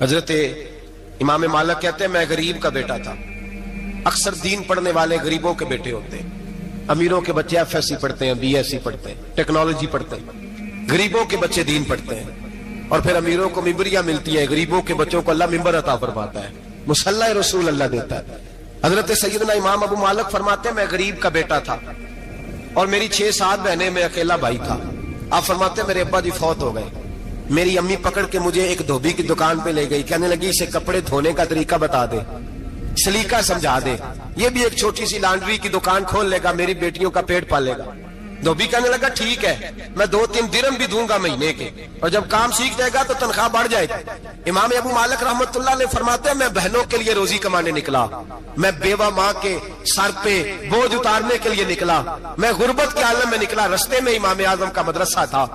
حضرت امام مالک کہتے ہیں میں غریب کا بیٹا تھا. اکثر دین پڑھنے والے غریبوں کے بیٹے ہوتے ہیں. امیروں کے بچے ایف ایس سی پڑھتے ہیں, بی ایس سی پڑھتے ہیں, ٹیکنالوجی پڑھتے ہیں. غریبوں کے بچے دین پڑھتے ہیں اور پھر امیروں کو ممبریاں ملتی ہیں. غریبوں کے بچوں کو اللہ ممبر عطا فرماتا ہے, مصلی رسول اللہ دیتا ہے. حضرت سیدنا امام ابو مالک فرماتے ہیں میں غریب کا بیٹا تھا اور میری 6-7 بہنیں, میں اکیلا بھائی تھا. آپ فرماتے ہیں میرے ابا جی فوت ہو گئے. میری امی پکڑ کے مجھے ایک دھوبی کی دکان پہ لے گئی, کہنے لگی اسے کپڑے دھونے کا طریقہ بتا دے, سلیقہ سمجھا دے, یہ بھی ایک چھوٹی سی لانڈری کی دکان کھول لے گا, میری بیٹیوں کا پیٹ پالے گا. دھوبی کہنے لگا ٹھیک ہے, میں 2-3 درہم بھی دوں گا مہینے کے, اور جب کام سیکھ جائے گا تو تنخواہ بڑھ جائے گی. امام ابو مالک رحمت اللہ علیہ فرماتے ہیں میں بہنوں کے لیے روزی کمانے نکلا, میں بیوہ ماں کے سر پہ بوجھ اتارنے کے لیے نکلا, میں غربت کے عالم میں نکلا. رستے میں امام اعظم کا مدرسہ تھا.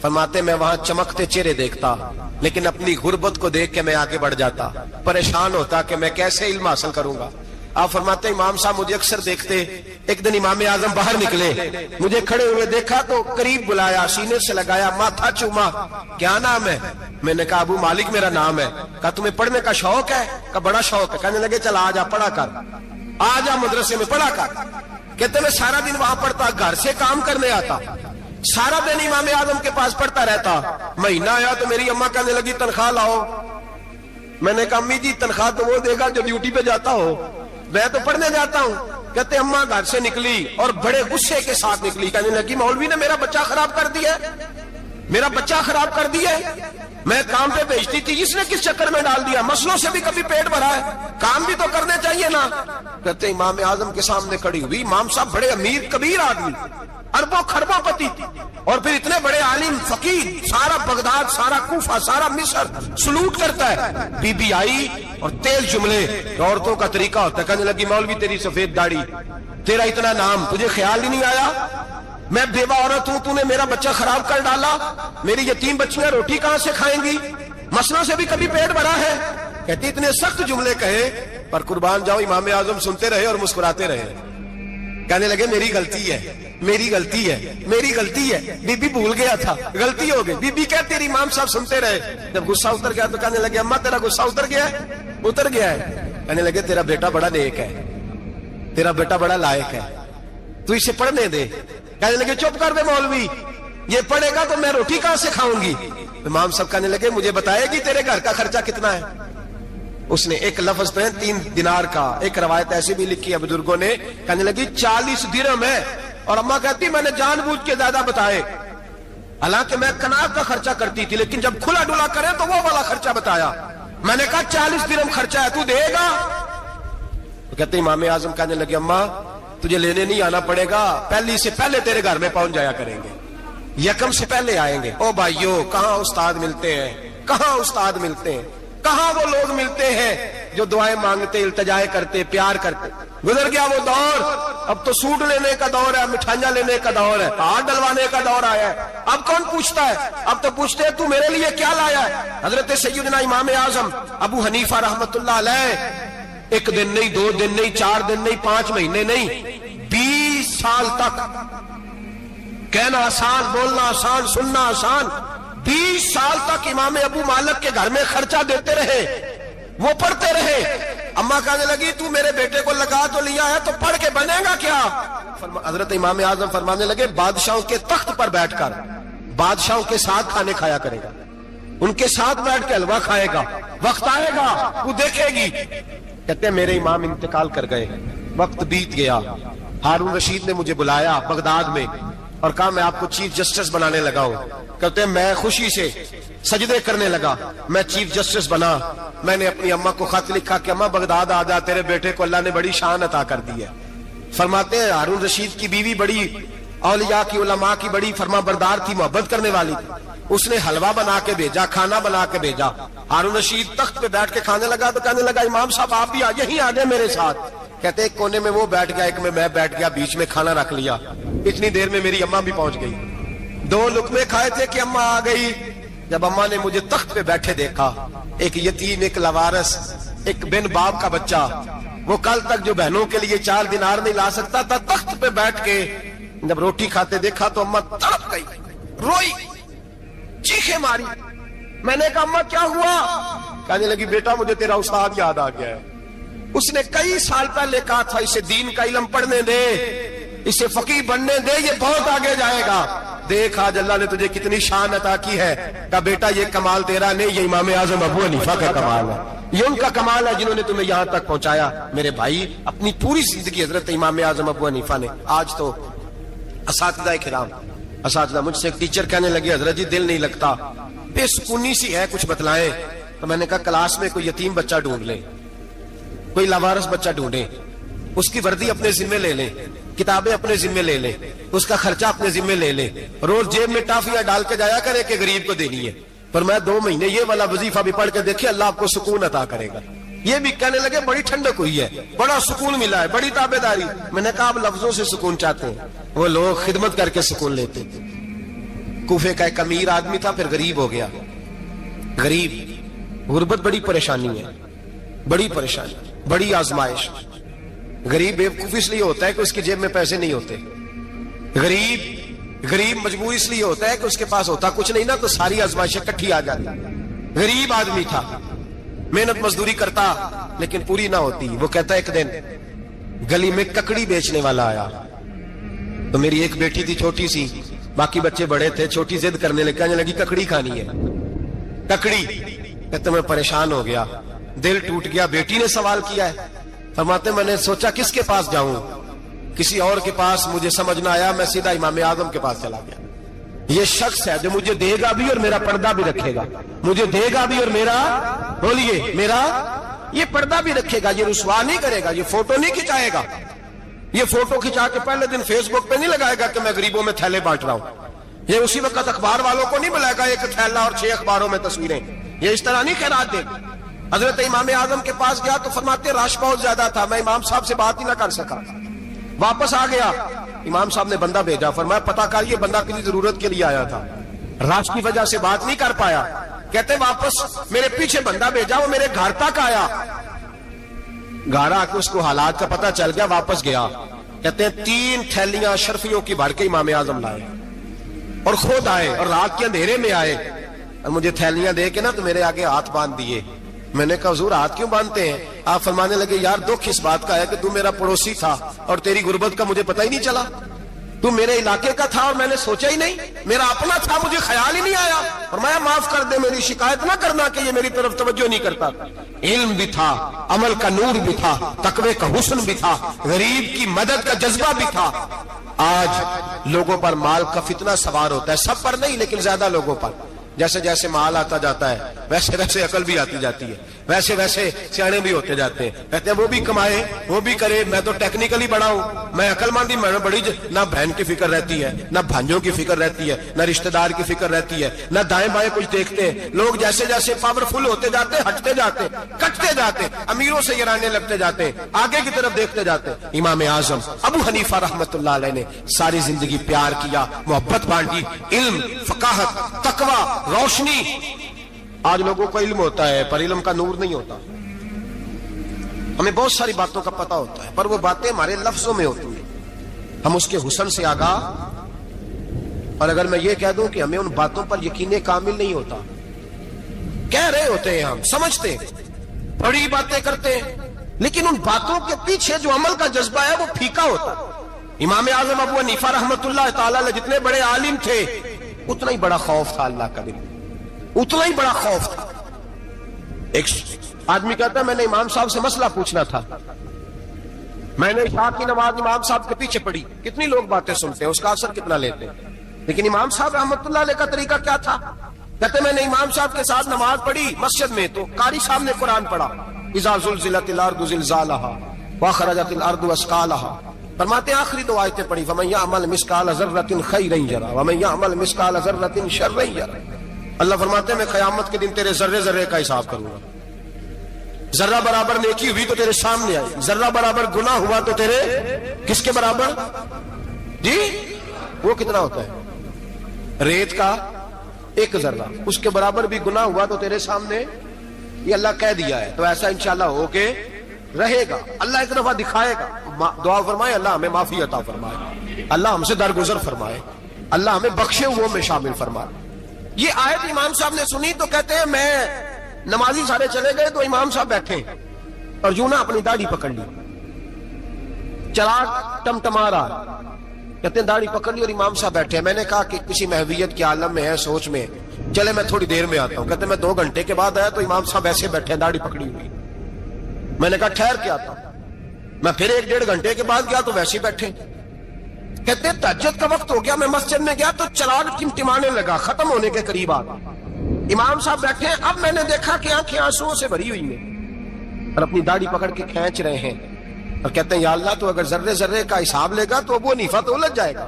فرماتے میں وہاں چمکتے چہرے دیکھتا, لیکن اپنی غربت کو دیکھ کے میں آگے بڑھ جاتا, پریشان ہوتا کہ میں کیسے علم حاصل کروں گا. آپ فرماتے امام صاحب مجھے اکثر دیکھتے. ایک دن امام اعظم باہر نکلے, مجھے کھڑے ہوئے دیکھا تو قریب بلایا, سینے سے لگایا, ماتھا چوما. کیا نام ہے؟ میں نے کہا ابو مالک میرا نام ہے. کہا تمہیں پڑھنے کا شوق ہے؟ کہا بڑا شوق ہے. کہنے لگے چل آ جا پڑھا کر, آ جا مدرسے میں پڑھا کر. کہتے میں سارا دن وہاں پڑھتا, گھر سے کام کرنے آتا, سارا دن امام اعظم کے پاس پڑھتا رہتا. مہینہ آیا تو میری اماں کہنے لگی تنخواہ لاؤ. میں نے کہا امی جی تنخواہ تو وہ دے گا جو ڈیوٹی پہ جاتا ہو, میں تو پڑھنے جاتا ہوں. کہتے اماں گھر سے نکلی اور بڑے غصے کے ساتھ نکلی, کہنے لگی مولوی نے میرا بچہ خراب کر دیا, میرا بچہ خراب کر دیا. میں کام پہ بھیجتی تھی, اس نے کس چکر میں ڈال دیا, مسلوں سے بھی کبھی پیٹ بھرا ہے, کام بھی تو کرنے چاہیے نا. کہتے امام اعظم کے سامنے کھڑی ہوئی. امام صاحب بڑے امیر کبیر آدمی, اربوں خربوں پتی, اور پھر اتنے بڑے عالم فقیر, سارا بغداد, سارا کوفہ, سارا مصر سلوٹ کرتا ہے. بی بی آئی اور تیز جملے, عورتوں کا طریقہ ہوتا ہے. کہنے لگی مولوی تیری سفید داڑھی, تیرا اتنا نام, تجھے خیال ہی نہیں آیا میں بیوہ عورت ہوں, تو نے میرا بچہ خراب کر ڈالا, میری یتیم بچیاں روٹی کہاں سے کھائیں گی, مسلوں سے بھی کبھی پیٹ بھرا ہے. کہتی اتنے سخت جملے کہے, پر قربان جاؤ امام اعظم سنتے رہے اور مسکراتے رہے. کہنے لگے میری غلطی ہے, میری غلطی ہے, میری غلطی ہے. بی بی بھول گیا تھا, غلطی ہو گئی. بی بی کہتے تیری امام صاحب سنتے رہے. جب غصہ اتر گیا تو کہنے لگے اماں تیرا غصہ اتر گیا ہے؟ اتر گیا ہے. کہنے لگے تیرا بیٹا بڑا نیک ہے, تیرا بیٹا بڑا لائق ہے, تو اسے پڑھنے دے. کہنے لگے چپ کر دے مولوی, یہ پڑھے گا تو میں روٹی کہاں سے کھاؤں گی. امام صاحب کہنے لگے مجھے بتائے گی تیرے گھر کا خرچہ کتنا ہے. اس نے ایک لفظ پہ 3 دینار کا, ایک روایت ایسی بھی لکھی ہے بزرگوں نے, کہنے لگی 40 درہم ہے. اور اماں کہتی میں نے جان بوجھ کے زیادہ بتائے, حالانکہ میں کناب کا خرچہ کرتی تھی, لیکن جب کھلا ڈلا کرے تو وہ والا خرچہ بتایا. میں نے کہا 40 درہم خرچہ ہے, تو دے گا؟ تو کہتے امام اعظم کہنے لگے اماں تجھے لینے نہیں آنا پڑے گا, پہلی سے پہلے تیرے گھر میں پہنچ جایا کریں گے, یکم سے پہلے آئیں گے. او بھائیو کہاں استاد ملتے ہیں, کہاں استاد ملتے ہیں, کہاں وہ لوگ ملتے ہیں جو دعائیں مانگتے, التجائے کرتے, پیار کرتے. گزر گیا وہ دور, اب تو سوٹ لینے کا دور ہے, مٹھائیاں لینے کا دور ہے, ہاتھ ڈلوانے کا دور آیا ہے. اب کون پوچھتا ہے, اب تو پوچھتے ہیں تو میرے لیے کیا لایا ہے. حضرت سیدنا امام اعظم ابو حنیفہ رحمت اللہ علیہ 1 دن نہیں, 2 دن نہیں, 4 دن نہیں, 5 مہینے نہیں, 20 سال تک, کہنا آسان, بولنا آسان, سننا آسان, 20 سال تک امام ابو مالک کے گھر میں خرچہ دیتے رہے, وہ پڑھتے رہے. اماں کہنے لگی تو میرے بیٹے کو لگا تو لیا ہے, تو پڑھ کے بنے گا کیا. حضرت امام اعظم فرمانے لگے بادشاہوں کے تخت پر بیٹھ کر بادشاہوں کے ساتھ کھانے کھایا کرے گا, ان کے ساتھ بیٹھ کے حلوہ کھائے گا, وقت آئے گا وہ دیکھے گی. کہتے ہیں میرے امام انتقال کر گئے, وقت بیت گیا. ہارون رشید نے مجھے بلایا بغداد میں اور کہا میں آپ کو چیف جسٹس بنانے لگا ہوں. کہتے ہیں میں خوشی سے سجدے کرنے لگا, میں چیف جسٹس بنا. میں نے اپنی اماں کو خط لکھا کہ اماں بغداد آ جا, تیرے بیٹے کو اللہ نے بڑی شان عطا کر دی ہے. فرماتے ہیں ہارون رشید کی بیوی بڑی اولیاء کی, علماء کی بڑی فرما بردار تھی, محبت کرنے والی تھی. اس نے حلوہ بنا کے بھیجا, کھانا بنا کے بھیجا. ہارون رشید تخت پہ بیٹھ کے کھانے لگا تو کہنے لگا امام صاحب آپ بھی یہیں آ جائیں میرے ساتھ. کہتے ایک کونے میں وہ بیٹھ گیا, ایک میں بیٹھ گیا, بیچ میں کھانا رکھ لیا. اتنی دیر میں میری اماں بھی پہنچ گئی. 2 لقمے کھائے تھے کہ اماں آ گئی. جب اماں نے مجھے تخت پہ بیٹھے دیکھا, ایک یتیم, ایک لاوارث, ایک بن باپ کا بچہ, وہ کل تک جو بہنوں کے لیے 4 دینار نہیں لا سکتا تھا, تخت پہ بیٹھ کے جب روٹی کھاتے دیکھا تو اماں تڑپ گئی, روئی, چیخیں ماری. میں نے کہا اماں کیا ہوا؟ کہنے لگی بیٹا مجھے تیرا استاد یاد آ گیا ہے، اس نے کئی سال پہلے کہا تھا اسے دین کا علم پڑھنے دے، اسے فقیہ بننے دے، یہ بہت آگے جائے گا۔ دیکھ آج اللہ نے تجھے کتنی شان عطا کی ہے۔ کہا بیٹا یہ کمال تیرا نہیں، یہ امام اعظم ابو حنیفہ کا کمال ہے، یہ ان کا کمال ہے جنہوں نے تمہیں یہاں تک پہنچایا۔ میرے بھائی اپنی پوری زندگی حضرت امام اعظم ابو حنیفہ نے۔ آج تو اساتذہ کرام، اساتذہ مجھ سے ایک ٹیچر کہنے لگے حضرت جی دل نہیں لگتا، بے سکونی سی ہے، کچھ بتلائیں۔ تو میں نے کہا کلاس میں کوئی یتیم بچہ ڈھونڈ لیں، کوئی لاوارث بچہ ڈھونڈیں، اس کی وردی اپنے ذمے لے لیں، کتابیں اپنے ذمے لے لیں، اس کا خرچہ اپنے ذمے لے لیں، روز جیب میں ٹافیاں ڈال کے جایا کرے کہ غریب کو دینی ہے، پر میں 2 مہینے یہ والا وظیفہ بھی پڑھ کے دیکھے، اللہ آپ کو سکون عطا کرے گا۔ یہ بھی کہنے لگے بڑی ٹھنڈک ہوئی ہے، بڑا سکون ملا ہے، بڑی تابعداری۔ میں نے کہا آپ لفظوں سے سکون چاہتے ہیں، وہ لوگ خدمت کر کے سکون لیتے تھے۔ کوفے کا ایک امیر آدمی تھا، پھر غریب ہو گیا۔ غریب، غربت بڑی پریشانی ہے، بڑی پریشانی، بڑی آزمائش۔ غریب بیوقوف اس لیے ہوتا ہے کہ اس کی جیب میں پیسے نہیں ہوتے، غریب مجبور اس لیے ہوتا ہے کہ اس کے پاس ہوتا کچھ نہیں نا، تو ساری آزمائشیں اکٹھی آ جاتی۔ غریب آدمی تھا، محنت مزدوری کرتا لیکن پوری نہ ہوتی۔ وہ کہتا ایک دن گلی میں ککڑی بیچنے والا آیا، تو میری ایک بیٹی تھی چھوٹی سی، باقی بچے بڑے تھے، چھوٹی ضد کرنے لگی، کہنے لگی ککڑی کھانی ہے، ککڑی۔ کہتے میں پریشان ہو گیا، دل ٹوٹ گیا، بیٹی نے سوال کیا ہے۔ فرماتے میں نے سوچا کس کے پاس جاؤں، کسی اور کے پاس مجھے سمجھ نہ آیا، میں سیدھا امام اعظم کے پاس چلا گیا۔ یہ شخص ہے جو مجھے دے گا بھی اور میرا پردہ بھی رکھے گا، مجھے دے گا بھی اور میرا، بولیے، میرا یہ پردہ بھی رکھے گا، یہ رسوا نہیں کرے گا، یہ فوٹو نہیں کھچائے گا، یہ فوٹو کھچا کے پہلے دن فیس بک پہ نہیں لگائے گا کہ میں غریبوں میں تھیلے بانٹ رہا ہوں، یہ اسی وقت اخبار والوں کو نہیں بلائے گا ایک تھیلا اور 6 اخباروں میں تصویریں، یہ اس طرح نہیں خیرات دے گا۔ حضرت امام اعظم کے پاس گیا تو فرماتے رش بہت زیادہ تھا، میں امام صاحب سے بات ہی نہ کر سکا، واپس آ گیا۔ امام صاحب نے بندہ بھیجا، فرمایا پتہ کر یہ بندہ کسی ضرورت کے لیے آیا تھا، رش کی وجہ سے بات نہیں کر پایا۔ کہتے واپس میرے پیچھے بندہ بھیجا، وہ میرے گھر تک آیا، گھر آ کے اس کو حالات کا پتہ چل گیا، واپس گیا۔ کہتے ہیں 3 تھیلیاں اشرفیوں کی بھر کے امام اعظم لائے اور خود آئے اور رات کے اندھیرے میں آئے اور مجھے تھیلیاں دے کے نا تو میرے آگے ہاتھ باندھ دیے۔ میں نے کہا حضور ہاتھ کیوں باندھتے ہیں؟ آپ فرمانے لگے یار دکھ اس بات کا ہے کہ تو میرا پڑوسی تھا اور تیری غربت کا مجھے پتہ ہی نہیں چلا، تو میرے علاقے کا تھا اور میں نے سوچا ہی نہیں، میرا اپنا تھا مجھے خیال ہی نہیں آیا۔ فرمایا معاف کر دے، میری شکایت نہ کرنا کہ یہ میری طرف توجہ نہیں کرتا۔ علم بھی تھا، عمل کا نور بھی تھا، تقوی کا حسن بھی تھا، غریب کی مدد کا جذبہ بھی تھا۔ آج لوگوں پر مال کا فتنہ سوار ہوتا ہے، سب پر نہیں لیکن زیادہ لوگوں پر۔ جیسے جیسے مال آتا جاتا ہے ویسے ویسے عقل بھی آتی جاتی ہے، ویسے ویسے سیانے بھی ہوتے جاتے ہیں۔ کہتے ہیں وہ بھی کمائے وہ بھی کرے، میں تو ٹیکنیکلی بڑا ہوں، میں عقل مندی، میں بڑی نہ بہن کی فکر رہتی ہے، نہ بھانجوں کی فکر رہتی ہے، نہ رشتہ دار کی فکر رہتی ہے، نہ دائیں بائیں کچھ دیکھتے ہیں۔ لوگ جیسے جیسے پاورفل ہوتے جاتے ہٹتے جاتے، کٹتے جاتے، امیروں سے گرانے لگتے جاتے، آگے کی طرف دیکھتے جاتے۔ امام اعظم ابو حنیفہ رحمت اللہ علیہ نے ساری زندگی پیار کیا، محبت بانٹی، علم، فقاہت، تقوی، روشنی۔ آج لوگوں کو علم ہوتا ہے پر علم کا نور نہیں ہوتا، ہمیں بہت ساری باتوں کا پتہ ہوتا ہے پر وہ باتیں ہمارے لفظوں میں ہوتی ہیں، ہم اس کے حسن سے آگاہ۔ اور اگر میں یہ کہہ دوں کہ ہمیں ان باتوں پر یقین کامل نہیں ہوتا، کہہ رہے ہوتے ہیں، ہم سمجھتے ہیں، بڑی باتیں کرتے ہیں، لیکن ان باتوں کے پیچھے جو عمل کا جذبہ ہے وہ پھیکا ہوتا۔ امام اعظم ابو حنیفہ رحمت اللہ تعالی علیہ جتنے بڑے عالم تھے اتنا ہی بڑا خوف تھا اللہ کا، دل اتنا ہی بڑا خوف تھا۔ ایک آدمی کہتا ہے میں نے امام صاحب سے مسئلہ پوچھنا تھا، میں نے عشاء کی نماز امام صاحب کے پیچھے پڑھی، کتنی لوگ باتیں سنتے ہیں، اس کا اثر کتنا لیتے ہیں، لیکن امام صاحب رحمت اللہ علیہ کا طریقہ کیا تھا؟ کہتے میں نے امام صاحب کے ساتھ نماز پڑھی مسجد میں، تو قاری صاحب نے قرآن پڑھا، اذا زلزلت الارض زلزالها واخرجت الارض اثقالها، فرماتے ہیں آخری 2 آیتیں پڑھی، فمن يعمل مثقال ذرة خيرا يره ومن يعمل مثقال ذرة شرا يره۔ اللہ فرماتے ہیں میں قیامت کے دن تیرے ذرے ذرے کا حساب کروں گا، ذرہ برابر نیکی ہوئی تو تیرے سامنے آئی، ذرہ برابر گناہ ہوا تو تیرے کس کے برابر؟ جی وہ کتنا ہوتا ہے؟ ریت کا 1 ذرہ، اس کے برابر بھی گناہ ہوا تو تیرے سامنے، یہ اللہ کہہ دیا ہے، تو ایسا انشاءاللہ ہو کے رہے گا۔ اللہ ایک دفعہ دکھائے گا، دعا فرمائے اللہ ہمیں معافی عطا فرمائے، اللہ ہم سے درگزر فرمائے، اللہ ہمیں بخشے ہوئوں میں شامل فرمائے۔ یہ آیت امام صاحب نے سنی تو کہتے ہیں نمازی سارے چلے گئے تو امام صاحب بیٹھے اور یوں نہ اپنی داڑھی پکڑ لی, چراغ ٹمٹما رہا, کہتے ہیں داڑھی پکڑ لی اور امام صاحب بیٹھے. میں نے کہا کہ کسی محویت کے عالم میں ہے, سوچ میں, چلے میں تھوڑی دیر میں آتا ہوں. کہتے ہیں میں 2 گھنٹے کے بعد آیا تو امام صاحب ایسے بیٹھے ہیں داڑھی پکڑی ہوئی. میں نے کہا ٹھہر کے آتا ہوں. میں پھر 1-1.5 گھنٹے کے بعد گیا تو ویسے بیٹھے. کہتے ہیں تہجد کا وقت ہو گیا, میں مسجد میں گیا تو چراغ ٹمٹمانے لگا, ختم ہونے کے قریب آ گیا. امام صاحب بیٹھے ہیں. اب میں نے دیکھا کہ آنکھیں آنسوؤں سے بھری ہوئی ہیں اور اپنی داڑھی پکڑ کے کھینچ رہے ہیں اور کہتے ہیں یا اللہ تو اگر ذرے ذرے کا حساب لے گا تو ابو حنیفہ تو الجھ جائے گا.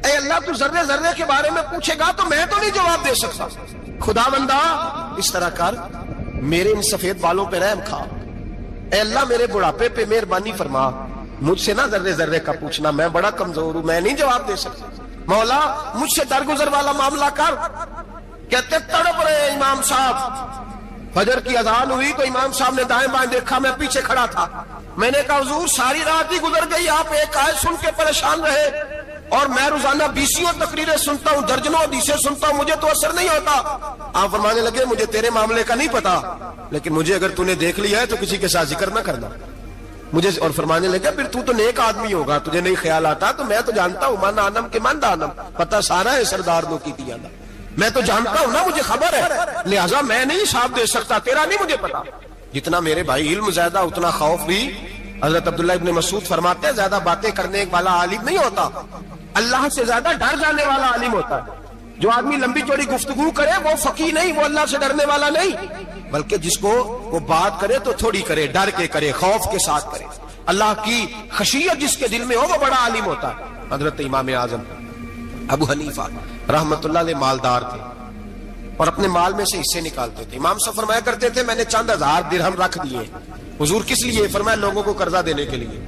اے اللہ تو ذرے ذرے کے بارے میں پوچھے گا تو میں تو نہیں جواب دے سکتا. خدا بندہ اس طرح کر, میرے ان سفید بالوں پہ رحم کھا. اے اللہ میرے بڑھاپے پہ مہربانی فرما, مجھ سے نہ ذرے ذرے کا پوچھنا, میں بڑا کمزور ہوں, میں نہیں جواب دے سکتا. مولا مجھ سے درگزر والا معاملہ کر. کہتے تڑپ رہے امام صاحب. فجر کی اذان ہوئی تو امام صاحب نے دائیں بائیں دیکھا, میں پیچھے کھڑا تھا. میں نے کہا حضور ساری رات ہی گزر گئی, آپ ایک آیت سن کے پریشان رہے اور میں روزانہ 20 تقریریں سنتا ہوں, درجنوں حدیثیں سنتا ہوں, مجھے تو اثر نہیں ہوتا. آپ فرمانے لگے مجھے تیرے معاملے کا نہیں پتا, لیکن مجھے اگر تو نے دیکھ لیا ہے تو کسی کے ساتھ ذکر نہ کرنا مجھے. اور فرمانے لگے پھر تو نیک آدمی ہوگا, تجھے نہیں خیال آتا, تو میں تو جانتا ہوں من آنم کے من دانم, پتہ سارا ہے سردار دو کی تیانا, میں تو جانتا ہوں نا, مجھے خبر ہے, لہٰذا میں نہیں حساب دے سکتا, تیرا نہیں مجھے پتا. جتنا میرے بھائی علم زیادہ اتنا خوف بھی. حضرت عبداللہ ابن مسعود فرماتے ہیں زیادہ باتیں کرنے والا عالم نہیں ہوتا, اللہ سے زیادہ ڈر جانے والا عالم ہوتا ہے. جو آدمی لمبی چوڑی گفتگو کرے وہ فقیہ نہیں, وہ اللہ سے ڈرنے والا نہیں, بلکہ جس کو وہ بات کرے تو تھوڑی کرے, ڈر کے کرے, خوف کے ساتھ کرے, اللہ کی خشیت جس کے دل میں ہو وہ بڑا عالم ہوتا ہے. حضرت امام اعظم ابو حنیفہ رحمت اللہ علیہ مالدار تھے اور اپنے مال میں سے حصے نکالتے تھے. امام صاحب فرمایا کرتے تھے میں نے چند 1000 درہم رکھ دیے. حضور کس لیے؟ فرمایا لوگوں کو قرضہ دینے کے لیے.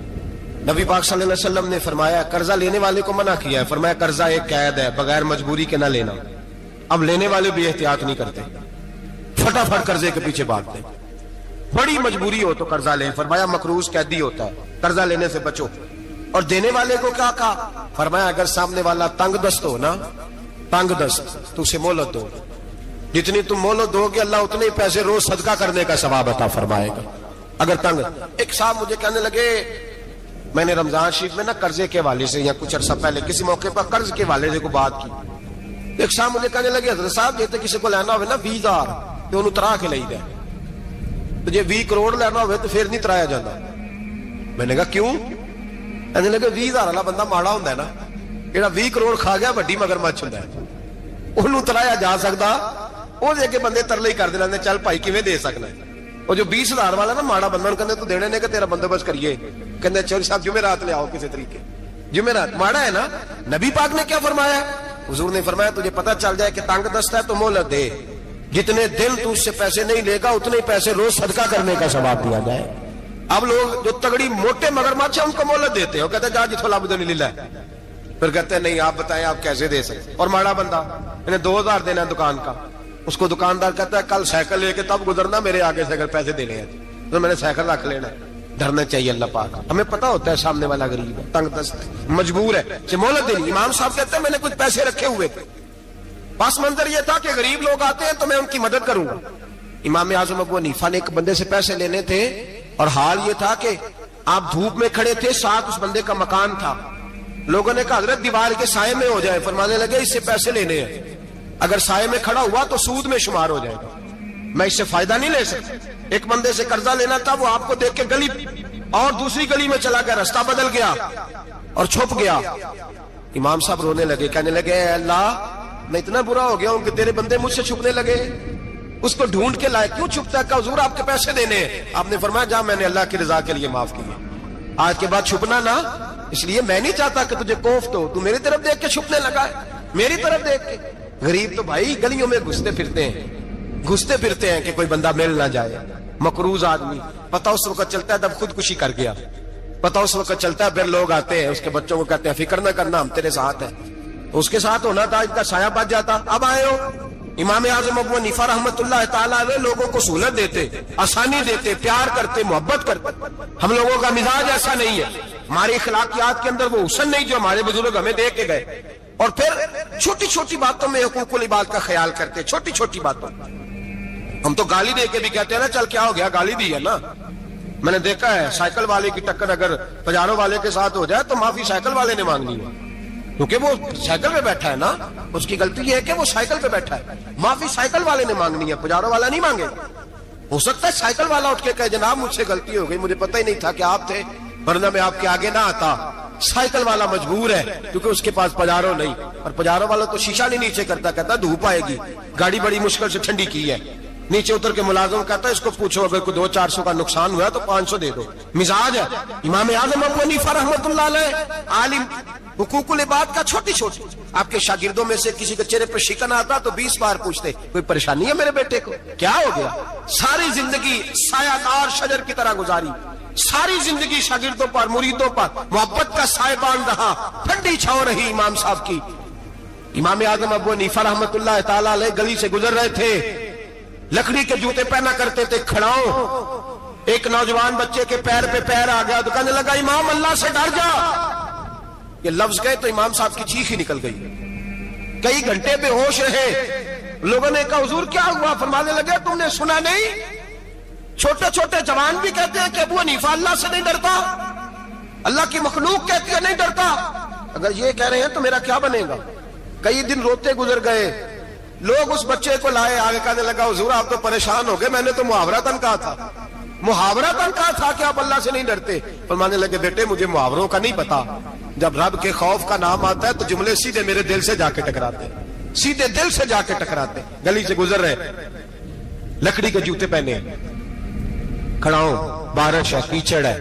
نبی پاک صلی اللہ علیہ وسلم نے فرمایا قرضہ لینے والے کو منع کیا ہے, فرمایا قرضہ ایک قید ہے, بغیر مجبوری کے نہ لینا. اب لینے والے بھی احتیاط نہیں کرتے, فٹافٹ قرضے کے پیچھے بھاگتے. بڑی مجبوری ہو تو قرضہ لیں, فرمایا مقروض قیدی ہوتا ہے, قرضہ لینے سے بچو. اور دینے والے کو کیا کہا؟ فرمایا اگر سامنے والا تنگ دست ہو نا, تنگ دست, تو اسے مہلت دو. جتنی تم مہلت دو گے اللہ اتنے ہی پیسے روز صدقہ کرنے کا ثواب عطا فرمائے گا. اگر تنگ. ایک صاحب مجھے کہنے لگے, میں نے رمضان شریف میں نا قرضے کے حوالے سے یا کچھ عرصہ پہلے کسی موقع پر قرض کے حوالے سے کوئی بات کی. ایک صاحب مجھے کہنے لگے حضرت صاحب جیسے کسی کو لینا ہوئے نا 20,000 تو انہوں ترا کے لئی دے, تو جی 20 کروڑ لینا ہوئے تو پھر نہیں ترایا جاتا. میں نے کہا کیوں؟ کہنے لگے 20,000 والا بندہ ماڑا ہوندا ہے نا, جڑا 20 کروڑ کھا گیا بڑی مگرمچھ ہوندا ہے, انہوں ترایا جا سکتا. وہ دے کے بندے ترلے ہی کر دے, چل بھائی کیویں دے سکنا ہے. وہ جو 20,000 والا نا ماڑا بندہ کہندے تو دینے نے کہ تیرا بندوبست کریے, کہندے چوری صاحب جمعرات لے آؤ کسی طریقے. جمعرات ماڑا ہے نا. نبی پاک نے کیا فرمایا؟ حضور نے فرمایا تجھے پتہ چل جائے کہ تنگ دست ہے تو مہلت دے, جتنے دن تو اس سے پیسے نہیں لے گا اتنے ہی پیسے روز صدقہ کرنے کا ثواب دیا جائے. اب لوگ جو تگڑی موٹے مگرمچھ ہیں ان کو مہلت دیتے ہیں, وہ کہتے ہیں جا جتھوں لب دے نہیں لے, پھر کہتے ہیں نہیں آپ بتائیں آپ کیسے دے سکتے. اور ماڑا بندہ انہیں 2,000 دینا دکان کا, اس کو دکاندار کہتا ہے کل سائیکل لے کے تب گزرنا, میرے آگے سے اگر پیسے دینے ہیں تو میں نے سائیکل رکھ لینا. ڈرنا چاہیے اللہ پاک, ہمیں پتا ہوتا ہے سامنے والا غریب ہے, تنگ دست ہے, مجبور ہے, مہلت دینی. امام صاحب کہتے ہیں میں نے کچھ پیسے رکھے ہوئے تھے, پس منظر یہ تھا کہ غریب لوگ آتے ہیں تو میں ان کی مدد کروں گا. امام اعظم ابو حنیفہ نے ایک بندے سے پیسے لینے تھے اور حال یہ تھا کہ آپ دھوپ میں کھڑے تھے, ساتھ اس بندے کا مکان تھا. لوگوں نے کہا حضرت دیوار کے سائے میں ہو جائے. فرمانے لگے اس سے پیسے لینے ہیں, اگر سائے میں کھڑا ہوا تو سود میں شمار ہو جائے گا, میں اس سے فائدہ نہیں لے سکتا. ایک بندے سے قرضہ لینا تھا, وہ آپ کو دیکھ کے گلی اور دوسری گلی میں چلا گیا, راستہ بدل گیا اور چھپ گیا. امام صاحب رونے لگے, کہنے لگے اے اللہ میں اتنا برا ہو گیا ہوں کہ تیرے بندے مجھ سے چھپنے لگے. اس کو ڈھونڈ کے لائے, کیوں چھپتا ہے؟ کہا حضور آپ کے پیسے دینے ہیں. آپ نے فرمایا جا, میں نے اللہ کی رضا کے لیے معاف کیے, آج کے بعد چھپنا نہ, اس لیے میں نہیں چاہتا کہ تجھے کوفت ہو, تو میری طرف دیکھ کے چھپنے لگا ہے, میری طرف دیکھ کے. غریب تو بھائی گلیوں میں گھستے پھرتے ہیں کہ کوئی بندہ مل نہ جائے. مقروض آدمی پتہ اس وقت چلتا ہے جب خودکشی کر گیا, پتہ اس وقت چلتا ہے پھر لوگ آتے ہیں اس کے بچوں کو کہتے ہیں فکر نہ کرنا ہم تیرے ساتھ ہیں. اس کے ساتھ ہونا تھا, ان کا سایہ بچ جاتا. اب آئے ہو امام اعظم ابو حنیفہ رحمت اللہ تعالیٰ علیہ لوگوں کو سہولت دیتے, آسانی دیتے, پیار کرتے, محبت کرتے. ہم لوگوں کا مزاج ایسا نہیں ہے, ہماری اخلاقیات کے اندر وہ حسن نہیں جو ہمارے بزرگ ہمیں دے کے گئے. اور پھر چھوٹی چھوٹی باتوں میں حقوق العباد کا خیال کرتے, چھوٹی چھوٹی باتوں. ہم تو گالی دے کے بھی کہتے ہیں نا چل کیا ہو گیا, گالی دی ہے نا. میں نے دیکھا ہے سائیکل والے کی ٹکر اگر پجارو والے کے ساتھ ہو جائے تو معافی سائیکل والے نے مانگنی ہے, کیونکہ وہ سائیکل پہ بیٹھا ہے نا, اس کی غلطی یہ ہے کہ وہ سائیکل پہ بیٹھا ہے. معافی سائیکل والے نے مانگنی ہے, پجارو والا نہیں مانگے. ہو سکتا ہے سائیکل والا اٹھ کے کہے جناب مجھ سے غلطی ہو گئی, مجھے پتہ ہی نہیں تھا کہ آپ تھے, ورنہ میں آپ کے آگے نہ آتا. سائیکل والا مجبور ہے کیونکہ اس کے پاس پجارو نہیں, اور پجارو والا تو شیشہ نہیں نیچے کرتا, کہتا دھوپ آئے گی, گاڑی بڑی مشکل سے ٹھنڈی کی ہے. نیچے اتر کے ملازم کہتا ہے اس کو پوچھو اگر کوئی 200-400 کا نقصان ہوا تو 500 دے دو. مزاج ہے. امام اعظم ابو حنیفہ رحمۃ اللہ علیہ عالم, حقوق العباد کا چھوٹی چھوٹی. آپ کے شاگردوں میں سے کسی کے چہرے پر شکن آتا تو 20 بار پوچھتے کوئی پریشانی ہے میرے بیٹے کو, کیا ہو گیا. ساری زندگی سایہ دار شجر کی طرح گزاری, ساری زندگی شاگردوں پر مریدوں پر محبت کا سائبان رہا, ٹھنڈی چھاؤں رہی امام صاحب کی. امام اعظم ابو حنیفہ رحمۃ اللہ تعالی علیہ گلی سے گزر رہے تھے, لکڑی کے جوتے پہنا کرتے تھے, کھڑاؤں. ایک نوجوان بچے کے پیر پہ پیر آ گیا تو کہنے لگا امام اللہ سے ڈر جا. یہ لفظ گئے تو امام صاحب کی چیخ ہی نکل گئی. کئی گھنٹے بے ہوش رہے. لوگوں نے کہا حضور کیا ہوا؟ فرمانے لگے تم نے سنا نہیں, چھوٹے چھوٹے جوان بھی کہتے ہیں کہ ابو حنیفہ اللہ سے نہیں ڈرتا, اللہ کی مخلوق کہتی ہے نہیں ڈرتا. اگر یہ کہہ رہے ہیں تو میرا کیا بنے گا. کئی دن روتے گزر گئے. لوگ اس بچے کو لائے, آگے کہنے لگا حضور آپ تو پریشان ہو گئے, میں نے تو محاورتاً کہا تھا, محاورتاً کہا تھا کہ آپ اللہ سے نہیں ڈرتے. فرمانے لگے بیٹے مجھے محاوروں کا نہیں پتا, جب رب کے خوف کا نام آتا ہے تو جملے سیدھے میرے دل سے جا کے ٹکراتے, سیدھے دل سے جا کے ٹکراتے. گلی سے گزر رہے, لکڑی کے جوتے پہنے, کھڑاؤں, بارش ہے, کیچڑ ہے.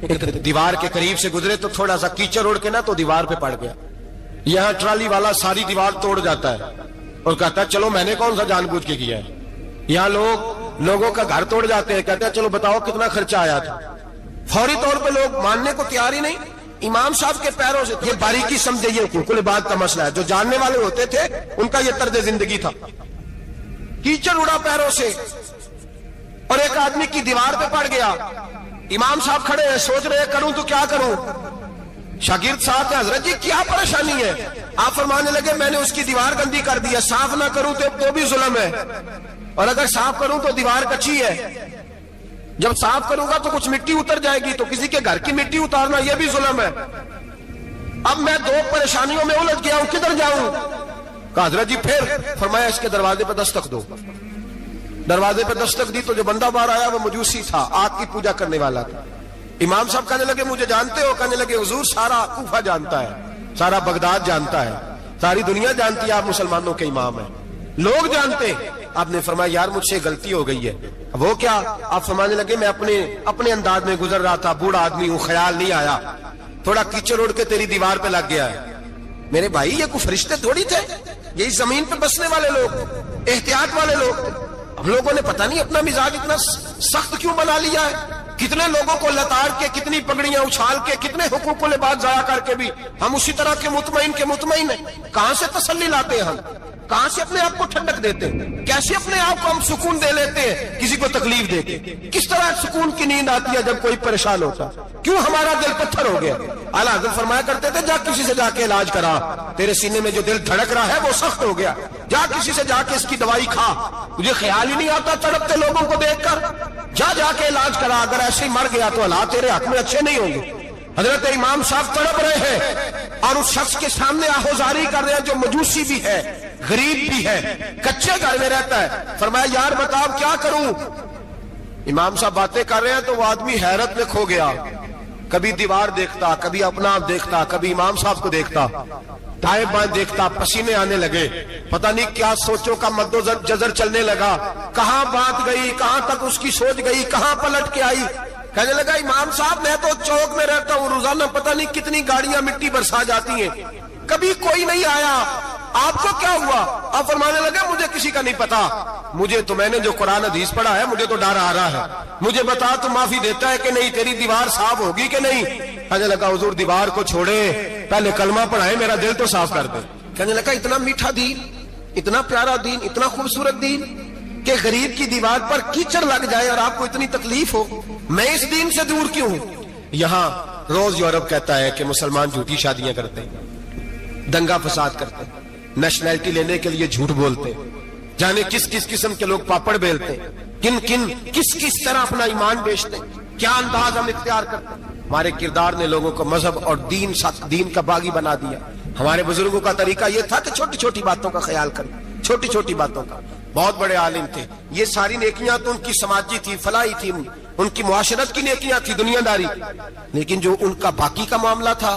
ایک دیوار کے قریب سے گزرے تو تھوڑا سا کیچڑ اڑ کے نا تو دیوار پہ پڑ گیا. یہاں ٹرالی والا ساری دیوار توڑ جاتا ہے اور کہتا ہے چلو میں نے کون سا جان بوجھ کے کیا ہے. یہاں لوگوں کا گھر توڑ جاتے ہیں, کہتے ہیں چلو بتاؤ کتنا خرچہ آیا تھا. فوری طور پہ لوگ ماننے کو تیار ہی نہیں. امام صاحب کے پیروں سے, یہ باریکی سمجھے, یہ حقوق العباد کا مسئلہ ہے. جو جاننے والے ہوتے تھے ان کا یہ طرز زندگی تھا. کیچڑ اڑا پیروں سے اور ایک آدمی کی دیوار پہ پڑ گیا. امام صاحب کھڑے ہیں, سوچ رہے کروں تو کیا کروں. شاگرد صاحب ہیں حضرت جی کیا پریشانی ہے. آپ فرمانے لگے میں نے اس کی دیوار گندی کر دی ہے, صاف نہ کروں تو بھی ظلم ہے, اور اگر صاف کروں تو دیوار کچی ہے. جب صاف کروں گا تو کچھ مٹی اتر جائے گی, تو کسی کے گھر کی مٹی اتارنا یہ بھی ظلم ہے. اب میں دو پریشانیوں میں الجھ گیا ہوں, کدھر جاؤں. کہا حضرت جی پھر. فرمایا اس کے دروازے پہ دستک دو. دروازے پہ دستک دی تو جو بندہ باہر آیا وہ مجوسی تھا, آگ کی پوجا کرنے والا تھا. امام صاحب کہنے لگے مجھے جانتے ہو؟ کہنے لگے حضور سارا کوفہ جانتا ہے, سارا بغداد جانتا ہے, ساری دنیا جانتی ہے آپ مسلمانوں کے امام ہیں, لوگ جانتے. آپ نے فرمایا یار مجھ سے غلطی ہو گئی ہے. وہ کیا؟ آپ فرمانے لگے میں اپنے انداز میں گزر رہا تھا, بوڑھا آدمی ہوں, خیال نہیں آیا, تھوڑا کیچڑ اڑ کے تیری دیوار پہ لگ گیا ہے. میرے بھائی یہ کوئی فرشتے تھوڑی تھے, یہی زمین پہ بسنے والے لوگ, احتیاط والے لوگ. ہم لوگوں نے پتہ نہیں اپنا مزاج اتنا سخت کیوں بنا لیا ہے. کتنے لوگوں کو لتاڑ کے, کتنی پگڑیاں اچھال کے, کتنے حقوق العباد ضائع کر کے بھی ہم اسی طرح کے مطمئن ہیں. کہاں سے تسلی لاتے ہیں ہم, کہاں سے اپنے آپ کو ٹھنڈک دیتے ہیں, کیسے اپنے آپ کو ہم سکون دے لیتے ہیں کسی کو تکلیف دے کے. کس طرح سکون کی نیند آتی ہے جب کوئی پریشان ہوتا, کیوں ہمارا دل پتھر ہو گیا. اعلیٰ حضرت فرمایا کرتے تھے جا کسی سے جا کے علاج کرا, تیرے سینے میں جو دل دھڑک رہا ہے وہ سخت ہو گیا, جا کسی سے جا کے اس کی دوائی کھا, مجھے خیال ہی نہیں آتا تڑپتے لوگوں کو دیکھ کر, جا کے علاج کرا, اگر ایسے ہی مر گیا تو حالات تیرے حق میں اچھے نہیں ہوں گے. حضرت امام صاحب تڑپ رہے ہیں اور اس شخص کے سامنے آہوزاری کر رہے ہیں جو مجوسی بھی ہے, غریب بھی ہے, کچے گھر میں رہتا ہے. فرمایا یار بتاؤ کیا کروں. امام صاحب باتیں کر رہے ہیں تو وہ آدمی حیرت میں کھو گیا, کبھی دیوار دیکھتا, کبھی اپنا آپ دیکھتا, کبھی امام صاحب کو دیکھتا, دائیں بائیں دیکھتا, پسینے آنے لگے, پتہ نہیں کیا سوچوں کا مد و جزر چلنے لگا, کہاں بات گئی, کہاں تک اس کی سوچ گئی, کہاں پلٹ کے آئی. کہنے لگا امام صاحب میں تو چوک میں رہتا ہوں, روزانہ پتہ نہیں کتنی گاڑیاں مٹی برسا جاتی ہیں, کبھی کوئی نہیں آیا, آپ کو کیا ہوا؟ آپ فرمانے لگے مجھے کسی کا نہیں پتا, مجھے تو میں نے جو قرآن حدیث پڑھا ہے مجھے تو ڈر آ رہا ہے, مجھے بتا تو معافی دیتا ہے کہ نہیں, تیری دیوار صاف ہوگی کہ نہیں. کہنے لگا حضور دیوار کو چھوڑے, پہلے کلمہ پڑھائے, میرا دل تو صاف کر دے. کہنے لگا اتنا میٹھا دین, اتنا پیارا دین, اتنا خوبصورت دین کہ غریب کی دیوار پر کیچڑ لگ جائے اور آپ کو اتنی تکلیف ہو, میں اس دین سے دور کیوں ہوں. یہاں روز یورپ کہتا ہے کہ مسلمان جھوٹی شادیاں کرتے ہیں, دنگا فساد کرتے ہیں, نیشنلٹی لینے کے لیے جھوٹ بولتے ہیں, جانے کس کس قسم کے لوگ پاپڑ بیلتے ہیں، کن کن کس کس طرح اپنا ایمان بیچتے ہیں، کیا انداز ہم اختیار کرتے ہیں۔ ہمارے کردار نے لوگوں کو مذہب اور دین کا باغی بنا دیا۔ ہمارے بزرگوں کا طریقہ یہ تھا کہ چھوٹی چھوٹی باتوں کا خیال کریں، چھوٹی چھوٹی باتوں کا۔ بہت بڑے عالم تھے، یہ ساری نیکیاں تو ان کی سماجی تھی، فلاحی تھی، ان کی معاشرت کی نیکیاں تھی، دنیا داری، لیکن جو ان کا باقی کا معاملہ تھا،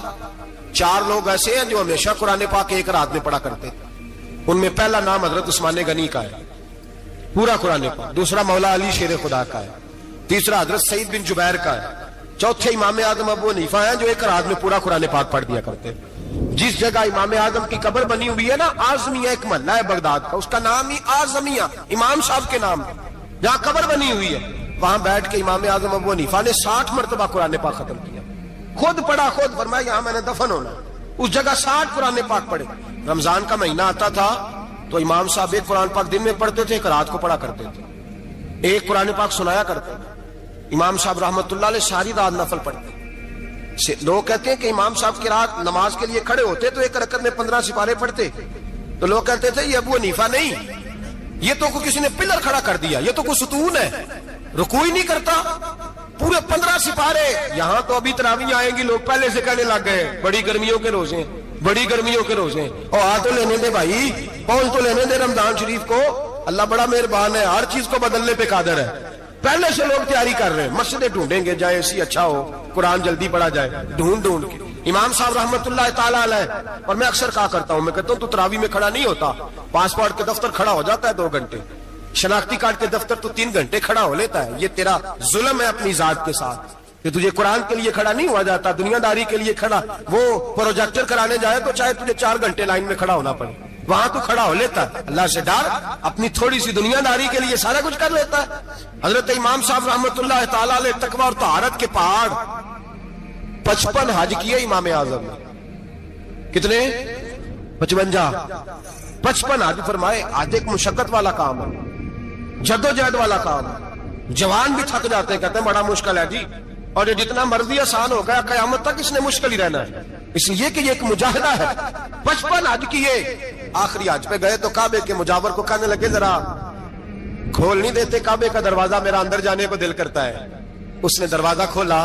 چار لوگ ایسے ہیں جو ہمیشہ قرآن پاک ایک رات میں پڑھا کرتے تھے۔ ان میں پہلا نام حضرت عثمان غنی کا ہے، پورا قرآن پاک، دوسرا مولا علی شیر خدا کا ہے، تیسرا حضرت سعید بن جبیر کا ہے، چوتھے امام اعظم ابو حنیفہ ہیں جو ایک رات میں پورا قرآن پاک پڑھ دیا کرتے ہیں۔ جس جگہ امام اعظم کی قبر بنی ہوئی ہے نا، اعظمیہ ایک محلہ ہے بغداد کا، اس کا نام ہی اعظمیہ، امام صاحب کے نام، جہاں قبر بنی ہوئی ہے وہاں بیٹھ کے امام اعظم ابو حنیفہ نے 60 مرتبہ قرآن پاک ختم کیا، خود پڑھا، خود فرمایا یہاں میں نے دفن ہونا، اس جگہ 60 قرآن پاک پڑھے۔ رمضان کا مہینہ آتا تھا تو امام صاحب ایک قرآن پاک دن میں پڑھتے تھے، ایک رات کو پڑھا کرتے تھے، ایک قرآن پاک سنایا کرتے تھے۔ امام صاحب رحمت اللہ علیہ ساری رات نفل پڑھتے۔ لوگ کہتے ہیں کہ امام صاحب کی رات نماز کے لیے کھڑے ہوتے تو ایک رکعت میں 15 سپارے پڑھتے، تو لوگ کہتے تھے یہ ابو حنیفہ نہیں، یہ تو کسی نے پلر کھڑا کر دیا، یہ تو کوئی ستون ہے، رکوع ہی نہیں کرتا، پورے 15 سپارے۔ یہاں تو ابھی تراویح آئیں گی، لوگ پہلے سے کہنے لگ گئے بڑی گرمیوں کے روزے، بڑی گرمیوں کے روزے، اور آ تو لینے دے بھائی، پہنچ تو لینے دے رمضان شریف کو، اللہ بڑا مہربان ہے، ہر چیز کو بدلنے پہ قادر ہے۔ پہلے سے لوگ تیاری کر رہے ہیں، مسجدیں ڈھونڈیں گے جائے اسی اچھا ہو، قرآن جلدی پڑھا جائے، ڈھونڈ کے۔ امام صاحب رحمت اللہ تعالیٰ علیہ، اور میں اکثر کہا کرتا ہوں، میں کہتا ہوں تو تراویح میں کھڑا نہیں ہوتا، پاسپورٹ کے دفتر کھڑا ہو جاتا ہے 2 گھنٹے، شناختی کارڈ کے دفتر تو 3 گھنٹے کھڑا ہو لیتا ہے۔ یہ تیرا ظلم ہے اپنی ذات کے ساتھ کہ تجھے قرآن کے لیے کھڑا نہیں ہوا جاتا، دنیا داری کے لیے کھڑا، وہ پروجیکٹر کرانے جائے تو چاہے تجھے 4 گھنٹے لائن میں کھڑا ہونا پڑے، وہاں تو کھڑا ہو لیتا ہے۔ اللہ سے ڈر، اپنی تھوڑی سی دنیا داری کے لیے سارا کچھ کر لیتا ہے۔ حضرت امام صاحب رحمت اللہ تعالیٰ علیہ تقویٰ اور طہارت کے پہاڑ 55 حج کیے امام اعظم نے، کتنے؟ 55 حج فرمائے۔ آج ایک مشقت والا کام ہے، جدوجہد والا کام ہے، جوان بھی تھک جاتے ہیں، کہتے ہیں بڑا مشکل ہے جی، اور یہ جتنا مرضی آسان ہو گیا قیامت تک اس نے مشکل ہی رہنا ہے، اس لیے کہ یہ ایک مجاہدہ ہے۔ 55 حج کیے، آخری حج پہ گئے تو کعبے کے مجاور کو کہنے لگے ذرا کھول نہیں دیتے کعبے کا دروازہ، میرا اندر جانے کو دل کرتا ہے۔ اس نے دروازہ کھولا،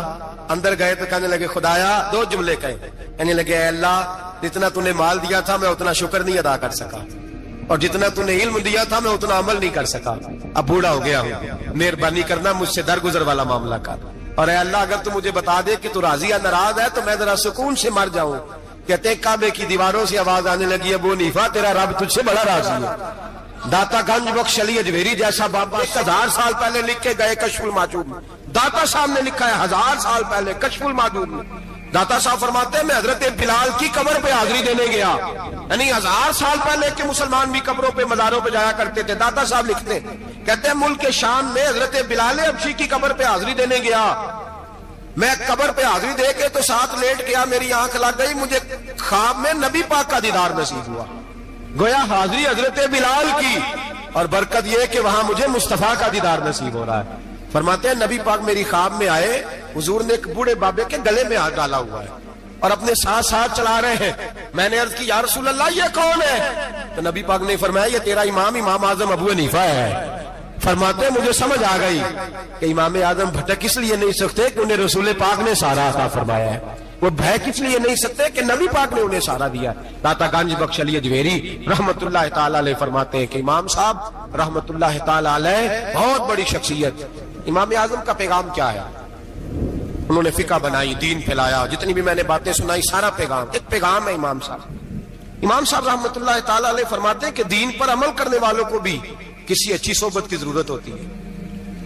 اندر گئے تو کہنے لگے خدایا، 2 جملے کہے، کہنے لگے اے اللہ جتنا تو نے مال دیا تھا میں اتنا شکر نہیں ادا کر سکا، اور جتنا تو نے علم دیا تھا میں اتنا عمل نہیں کر سکا، اب بوڑھا ہو گیا ہوں، مہربانی کرنا مجھ سے درگزر والا معاملہ کر، اور اے اللہ اگر تو مجھے بتا دے کہ تو راضی یا ناراض ہے تو میں ذرا سکون سے مر جاؤں۔ کہتے ہیں کعبے کی دیواروں سے آواز آنے لگی ابو حنیفہ تیرا رب تجھ سے بڑا راضی ہے۔ داتا گنج بخش علی اجمیری جیسا بابا 1000 سال پہلے لکھ کے گئے کشف المحجوب میں، داتا صاحب نے لکھا ہے 1000 سال پہلے کشف المحجوب میں۔ داتا صاحب فرماتے ہیں میں حضرت بلال کی قبر پہ حاضری دینے گیا، یعنی 1000 سال پہلے کے مسلمان بھی قبروں پہ مزاروں پہ جایا کرتے تھے۔ داتا صاحب لکھتے ہیں، کہتے ہیں ملک شام میں حضرت بلال حبشی کی قبر پہ حاضری دینے گیا، میں قبر پہ حاضری دے کے تو ساتھ لیٹ گیا، میری آنکھ لگ گئی، مجھے خواب میں نبی پاک کا دیدار نصیب ہوا، گویا حاضری حضرت بلال کی، اور برکت یہ کہ وہاں مجھے مصطفیٰ کا دیدار نصیب ہو رہا ہے۔ فرماتے ہیں نبی پاک میری خواب میں آئے، حضور نے ایک بوڑھے بابے کے گلے میں ہاتھ ڈالا ہوا ہے اور اپنے ساتھ چلا رہے ہیں۔ میں نے عرض کی یا رسول اللہ یہ کون ہے؟ تو نبی پاک نے فرمایا یہ تیرا امام اعظم ابو حنیفہ ہے۔ فرماتے ہیں مجھے سمجھ آ گئی کہ امام اعظم بھٹک اس لیے نہیں سکتے کہ انہیں رسول پاک نے سارا عطا فرمایا ہے، وہ بھٹک اس لیے نہیں سکتے کہ نبی پاک نے انہیں سارا دیا۔ داتا گنج بخش علی اجمیری رحمت اللہ تعالی علیہ فرماتے ہیں کہ امام صاحب رحمت اللہ تعالی علیہ بہت بڑی شخصیت۔ امام اعظم کا پیغام کیا ہے؟ انہوں نے فقہ بنائی، دین پھیلایا، جتنی بھی میں نے باتیں سنائی سارا پیغام، ایک پیغام ہے امام صاحب۔ امام صاحب رحمت اللہ تعالی علیہ فرماتے ہیں کہ دین پر عمل کرنے والوں کو بھی کسی اچھی صحبت کی ضرورت ہوتی ہے،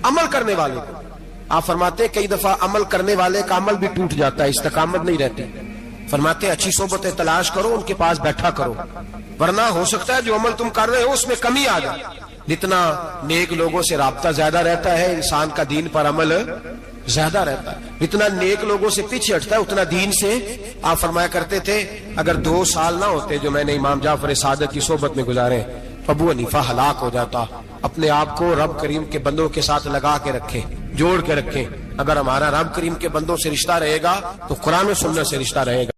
عمل کرنے والے کو۔ آپ فرماتے ہیں کئی دفعہ عمل کرنے والے کا عمل بھی ٹوٹ جاتا ہے، استقامت نہیں رہتی۔ فرماتے ہیں اچھی صحبتیں تلاش کرو، ان کے پاس بیٹھا کرو، ورنہ ہو سکتا ہے جو عمل تم کر رہے ہو اس میں کمی آ جائے۔ جتنا نیک لوگوں سے رابطہ زیادہ رہتا ہے انسان کا دین پر عمل زیادہ رہتا ہے، جتنا نیک لوگوں سے پیچھے ہٹتا ہے اتنا دین سے۔ آپ فرمایا کرتے تھے اگر 2 سال نہ ہوتے جو میں نے امام جعفر صادق کی صحبت میں گزارے ابو حنیفہ ہلاک ہو جاتا۔ اپنے آپ کو رب کریم کے بندوں کے ساتھ لگا کے رکھیں، جوڑ کے رکھیں۔ اگر ہمارا رب کریم کے بندوں سے رشتہ رہے گا تو قرآن و سنت سے رشتہ رہے گا۔